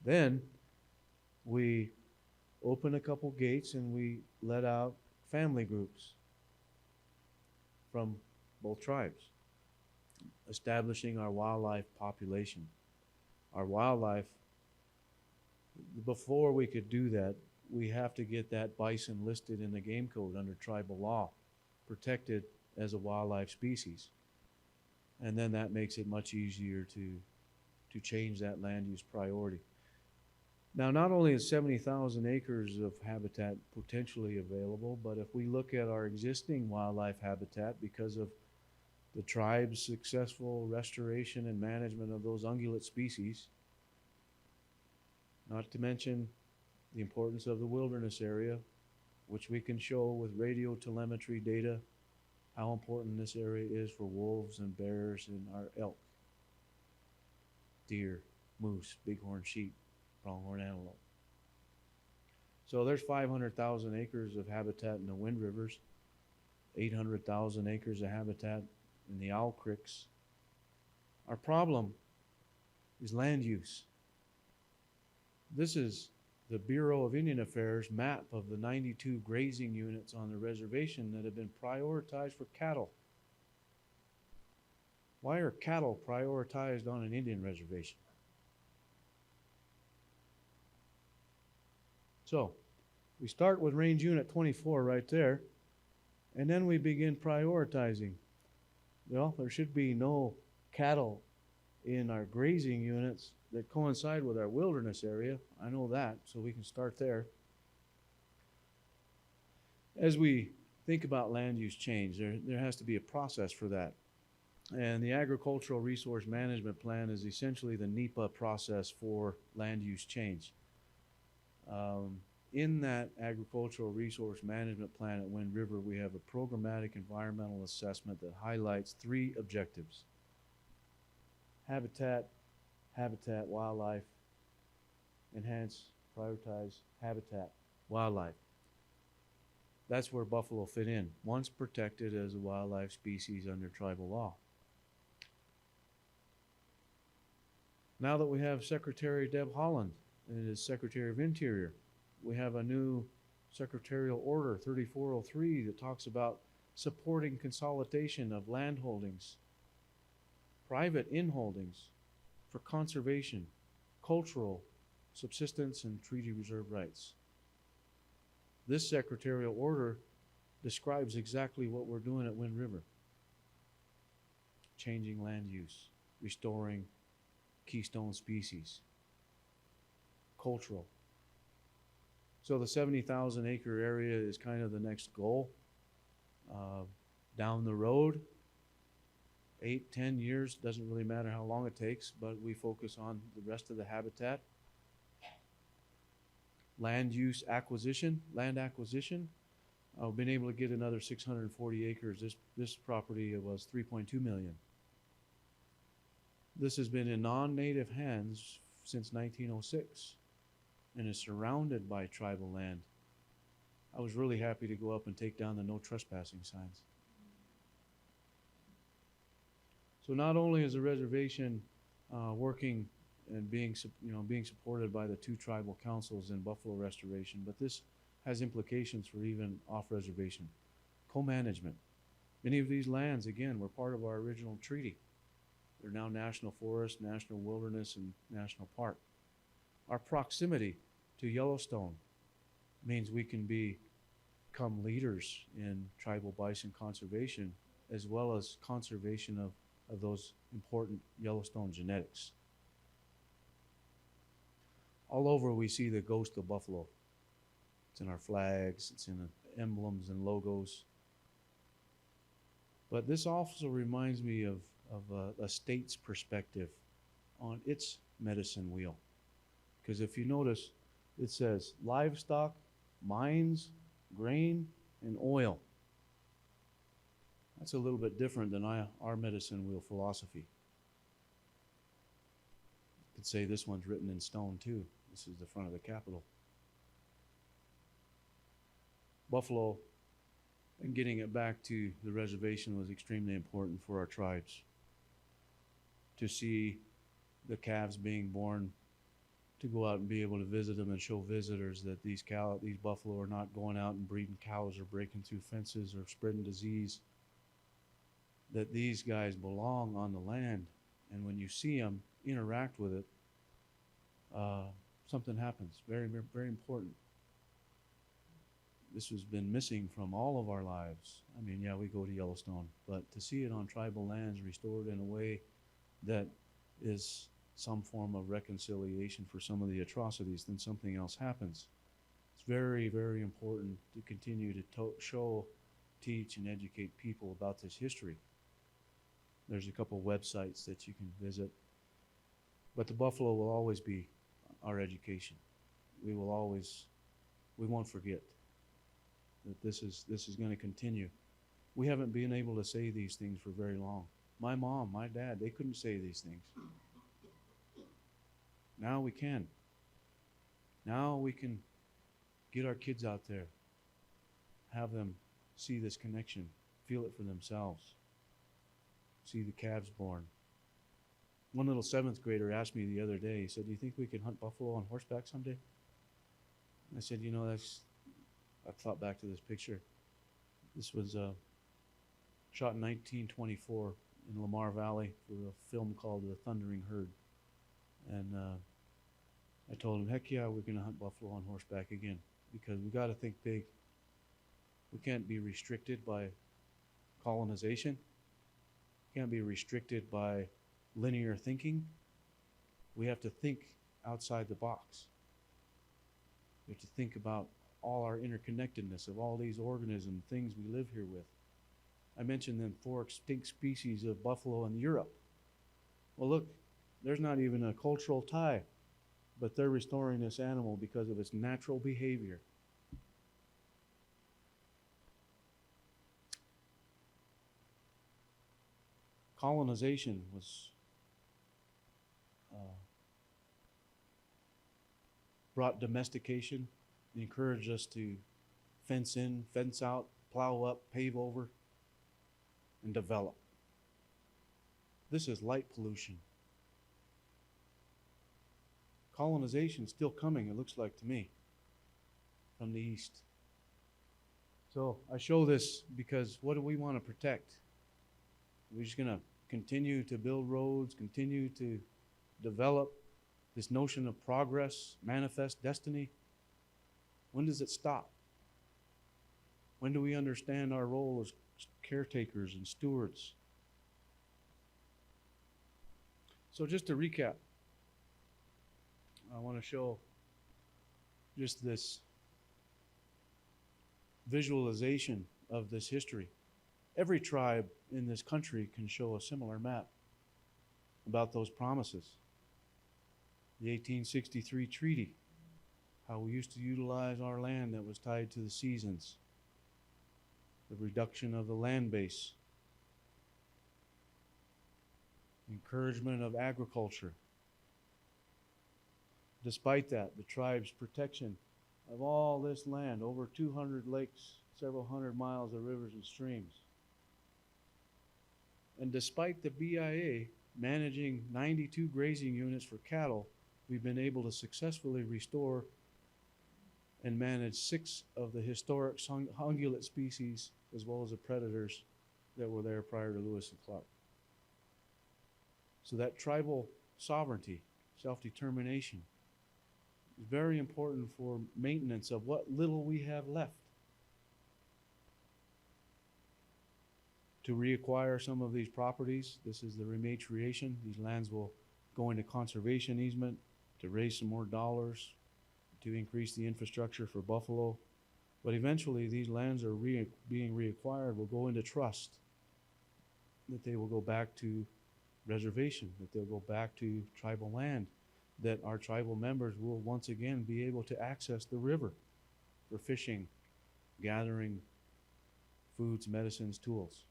Speaker 2: Then we open a couple gates and we let out family groups from both tribes, establishing our wildlife population. Our wildlife, before we could do that, we have to get that bison listed in the game code under tribal law, protected as a wildlife species. And then that makes it much easier to change that land use priority. Now, not only is 70,000 acres of habitat potentially available, but if we look at our existing wildlife habitat, because of the tribe's successful restoration and management of those ungulate species, not to mention the importance of the wilderness area, which we can show with radio telemetry data how important this area is for wolves and bears and our elk, deer, moose, bighorn sheep, pronghorn antelope. So there's 500,000 acres of habitat in the Wind Rivers, 800,000 acres of habitat in the Owl Creeks. Our problem is land use. This is the Bureau of Indian Affairs map of the 92 grazing units on the reservation that have been prioritized for cattle. Why are cattle prioritized on an Indian reservation? So, we start with Range Unit 24 right there, and then we begin prioritizing. Well, there should be no cattle in our grazing units that coincide with our wilderness area. I know that, so we can start there. As we think about land use change, there has to be a process for that. And the Agricultural Resource Management Plan is essentially the NEPA process for land use change. In that Agricultural Resource Management Plan at Wind River, we have a programmatic environmental assessment that highlights 3 objectives: habitat, wildlife, enhance, prioritize habitat, wildlife. That's where buffalo fit in, once protected as a wildlife species under tribal law. Now that we have Secretary Deb Haaland as Secretary of Interior, we have a new Secretarial Order 3403 that talks about supporting consolidation of land holdings, private inholdings for conservation, cultural, subsistence, and treaty reserve rights. This Secretarial Order describes exactly what we're doing at Wind River. Changing land use, restoring Keystone species, cultural. So the 70,000 acre area is kind of the next goal. Down the road, 8, 10 years, doesn't really matter how long it takes, but we focus on the rest of the habitat. Land use acquisition, land acquisition. I've been able to get another 640 acres. This property was 3.2 million. This has been in non-native hands since 1906 and is surrounded by tribal land. I was really happy to go up and take down the no trespassing signs. So not only is the reservation working and being supported by the 2 tribal councils in buffalo restoration, but this has implications for even off-reservation co-management. Many of these lands, again, were part of our original treaty. They're now national forest, national wilderness, and national park. Our proximity to Yellowstone means we can become leaders in tribal bison conservation, as well as conservation of those important Yellowstone genetics. All over we see the ghost of buffalo. It's in our flags, it's in the emblems and logos. But this also reminds me of a state's perspective on its medicine wheel. Because if you notice, it says livestock, mines, grain, and oil. That's a little bit different than our medicine wheel philosophy. You could say this one's written in stone too. This is the front of the Capitol. Buffalo, and getting it back to the reservation, was extremely important for our tribes. To see the calves being born, to go out and be able to visit them and show visitors that these buffalo are not going out and breeding cows or breaking through fences or spreading disease, that these guys belong on the land, and when you see them interact with it, something happens. Very, very important. This has been missing from all of our lives. I mean, yeah, we go to Yellowstone, but to see it on tribal lands restored in a way that is some form of reconciliation for some of the atrocities, then something else happens. It's very, very important to continue to show, teach, and educate people about this history. There's a couple websites that you can visit. But the buffalo will always be our education. We won't forget that this is going to continue. We haven't been able to say these things for very long. My mom, my dad, they couldn't say these things. Now we can. Now we can get our kids out there, have them see this connection, feel it for themselves, see the calves born. One little 7th grader asked me the other day, he said, "Do you think we can hunt buffalo on horseback someday?" I said, I thought back to this picture. This was shot in 1924 in Lamar Valley for a film called The Thundering Herd. And I told him, heck yeah, we're going to hunt buffalo on horseback again, because we got to think big. We can't be restricted by colonization. We can't be restricted by linear thinking. We have to think outside the box. We have to think about all our interconnectedness of all these organisms, things we live here with. I mentioned then 4 extinct species of buffalo in Europe. Well, look, there's not even a cultural tie, but they're restoring this animal because of its natural behavior. Colonization was brought domestication, encouraged us to fence in, fence out, plow up, pave over, and develop. This is light pollution. Colonization is still coming, it looks like to me, from the east. So I show this because what do we want to protect? We're just going to continue to build roads, continue to develop this notion of progress, manifest destiny. When does it stop? When do we understand our role as caretakers and stewards? So just to recap, I want to show just this visualization of this history. Every tribe in this country can show a similar map about those promises. The 1863 treaty, how we used to utilize our land that was tied to the seasons. The reduction of the land base. Encouragement of agriculture. Despite that, the tribe's protection of all this land, over 200 lakes, several hundred miles of rivers and streams. And despite the BIA managing 92 grazing units for cattle, we've been able to successfully restore and manage 6 of the historic ungulate species, as well as the predators that were there prior to Lewis and Clark. So that tribal sovereignty, self-determination, is very important for maintenance of what little we have left. To reacquire some of these properties, this is the rematriation. These lands will go into conservation easement to raise some more dollars, to increase the infrastructure for buffalo. But eventually these lands are being reacquired, will go into trust, that they will go back to reservation, that they'll go back to tribal land, that our tribal members will once again be able to access the river for fishing, gathering foods, medicines, tools.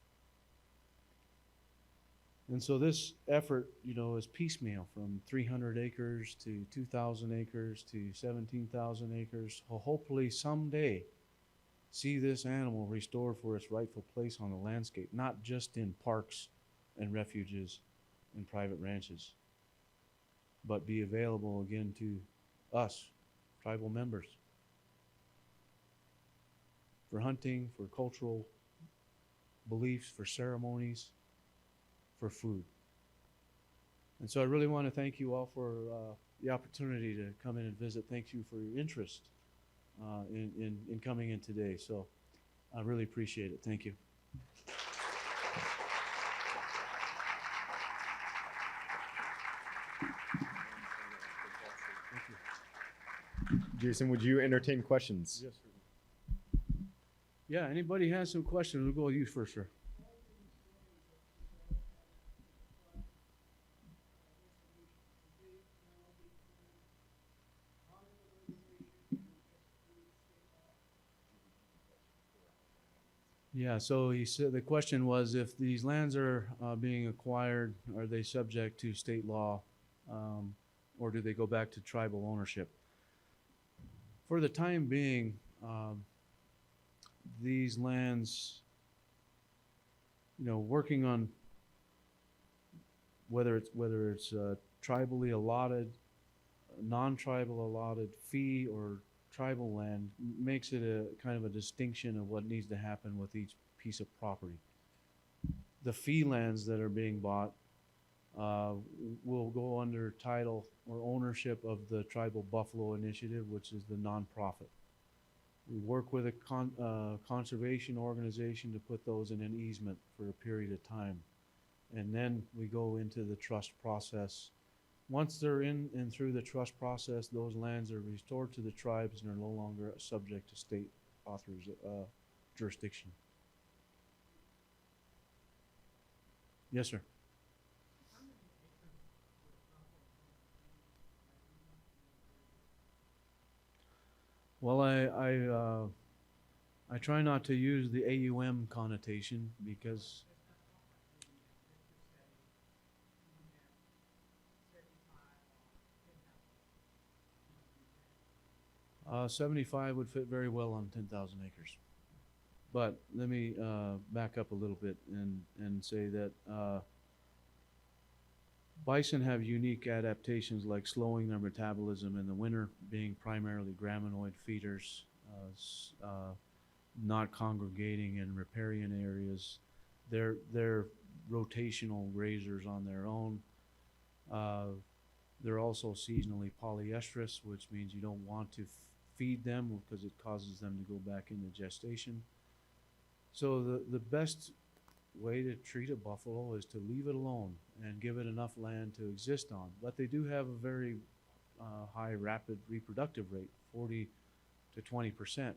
Speaker 2: And so this effort, is piecemeal, from 300 acres to 2,000 acres to 17,000 acres. Will hopefully someday see this animal restored for its rightful place on the landscape, not just in parks and refuges and private ranches, but be available again to us, tribal members, for hunting, for cultural beliefs, for ceremonies, for food. And so I really want to thank you all for the opportunity to come in and visit. Thank you for your interest in coming in today. So I really appreciate it. Thank you.
Speaker 1: Jason, would you entertain questions?
Speaker 2: Yes, sir. Yeah, anybody has some questions? We'll go with you first, sir. Yeah, so he said the question was, if these lands are being acquired, are they subject to state law, or do they go back to tribal ownership? For the time being, these lands, working on whether it's tribally allotted, non-tribal allotted, fee or tribal land makes it a kind of a distinction of what needs to happen with each piece of property. The fee lands that are being bought will go under title or ownership of the Tribal Buffalo Initiative, which is the nonprofit. We work with a conservation organization to put those in an easement for a period of time. And then we go into the trust process. Once they're in and through the trust process, those lands are restored to the tribes and are no longer subject to state jurisdiction. Yes, sir. Well, I try not to use the AUM connotation because 75 would fit very well on 10,000 acres. But let me back up a little bit and say that bison have unique adaptations like slowing their metabolism in the winter, being primarily graminoid feeders, not congregating in riparian areas. They're rotational grazers on their own. They're also seasonally polyestrous, which means you don't want to feed them because it causes them to go back into gestation. So the best way to treat a buffalo is to leave it alone and give it enough land to exist on. But they do have a very high rapid reproductive rate, 40 to 20%.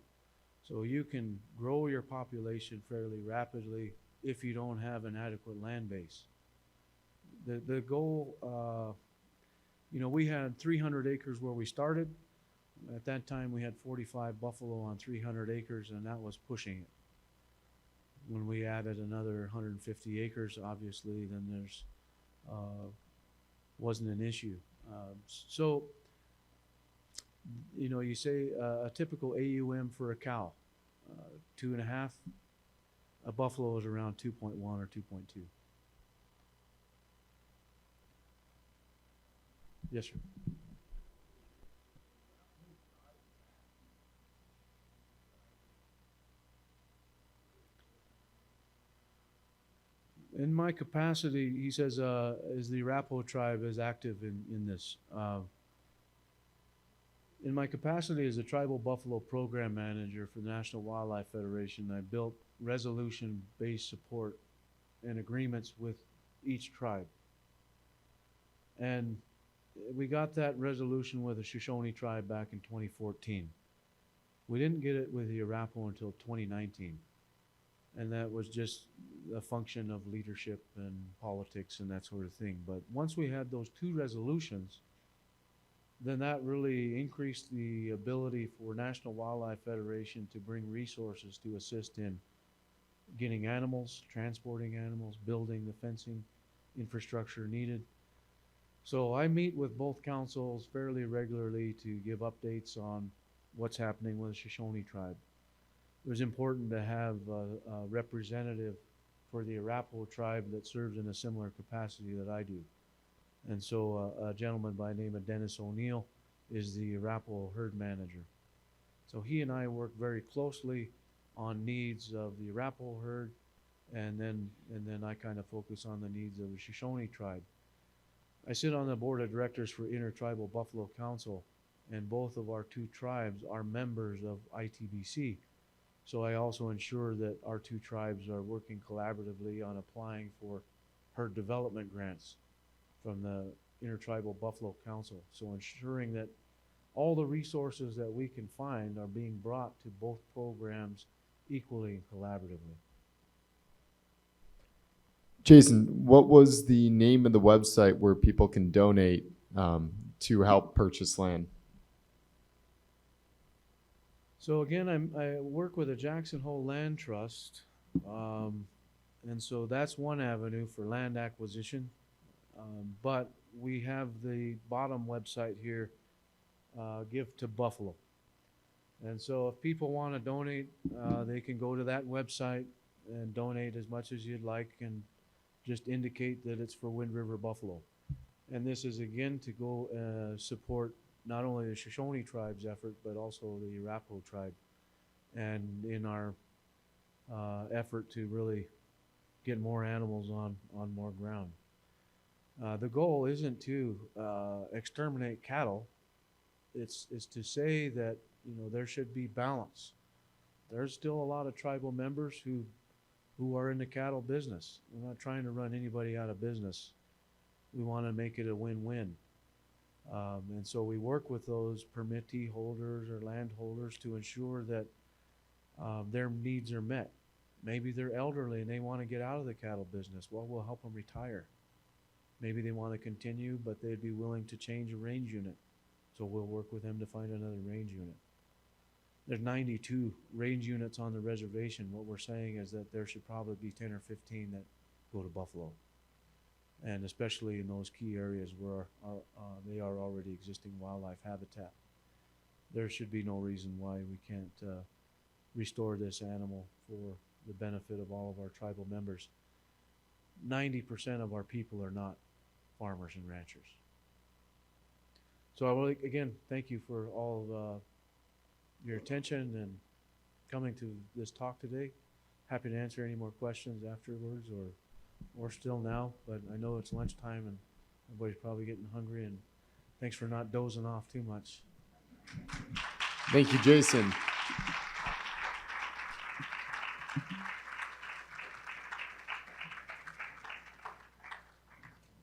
Speaker 2: So you can grow your population fairly rapidly if you don't have an adequate land base. The goal, we had 300 acres where we started. At that time, we had 45 buffalo on 300 acres, and that was pushing it. When we added another 150 acres, obviously, then there's wasn't an issue. So, you say a typical AUM for a cow, 2.5. A buffalo is around 2.1 or 2.2. Yes, sir. In my capacity, he says, is the Arapaho tribe is active in this. In my capacity as a tribal buffalo program manager for the National Wildlife Federation, I built resolution-based support and agreements with each tribe. And we got that resolution with the Shoshone tribe back in 2014. We didn't get it with the Arapaho until 2019. And that was just a function of leadership and politics and that sort of thing. But once we had those two resolutions, then that really increased the ability for National Wildlife Federation to bring resources to assist in getting animals, transporting animals, building the fencing infrastructure needed. So I meet with both councils fairly regularly to give updates on what's happening with the Shoshone tribe. It was important to have a representative for the Arapaho tribe that serves in a similar capacity that I do. And so a gentleman by the name of Dennis O'Neill is the Arapaho herd manager. So he and I work very closely on needs of the Arapaho herd, and then I kind of focus on the needs of the Shoshone tribe. I sit on the board of directors for Intertribal Buffalo Council, and both of our two tribes are members of ITBC. So I also ensure that our two tribes are working collaboratively on applying for herd development grants from the Intertribal Buffalo Council. So ensuring that all the resources that we can find are being brought to both programs equally and collaboratively.
Speaker 1: Jason, what was the name of the website where people can donate to help purchase land?
Speaker 2: So again, I work with the Jackson Hole Land Trust, and so that's one avenue for land acquisition. But we have the bottom website here, Give to Buffalo. And so if people want to donate, they can go to that website and donate as much as you'd like and just indicate that it's for Wind River Buffalo. And this is again to go support not only the Shoshone tribe's effort, but also the Arapaho tribe, and in our effort to really get more animals on more ground. The goal isn't to exterminate cattle. It's to say that, you know, there should be balance. There's still a lot of tribal members who are in the cattle business. We're not trying to run anybody out of business. We want to make it a win-win. And so we work with those permittee holders or landholders to ensure that their needs are met. Maybe they're elderly and they want to get out of the cattle business. Well, we'll help them retire. Maybe they want to continue, but they'd be willing to change a range unit. So we'll work with them to find another range unit. There's 92 range units on the reservation. What we're saying is that there should probably be 10 or 15 that go to buffalo. And especially in those key areas where they are already existing wildlife habitat. There should be no reason why we can't restore this animal for the benefit of all of our tribal members. 90% of our people are not farmers and ranchers. So I will, again, thank you for all of your attention and coming to this talk today. Happy to answer any more questions afterwards or still now, but I know it's lunchtime and everybody's probably getting hungry, and thanks for not dozing off too much.
Speaker 1: Thank you, Jason.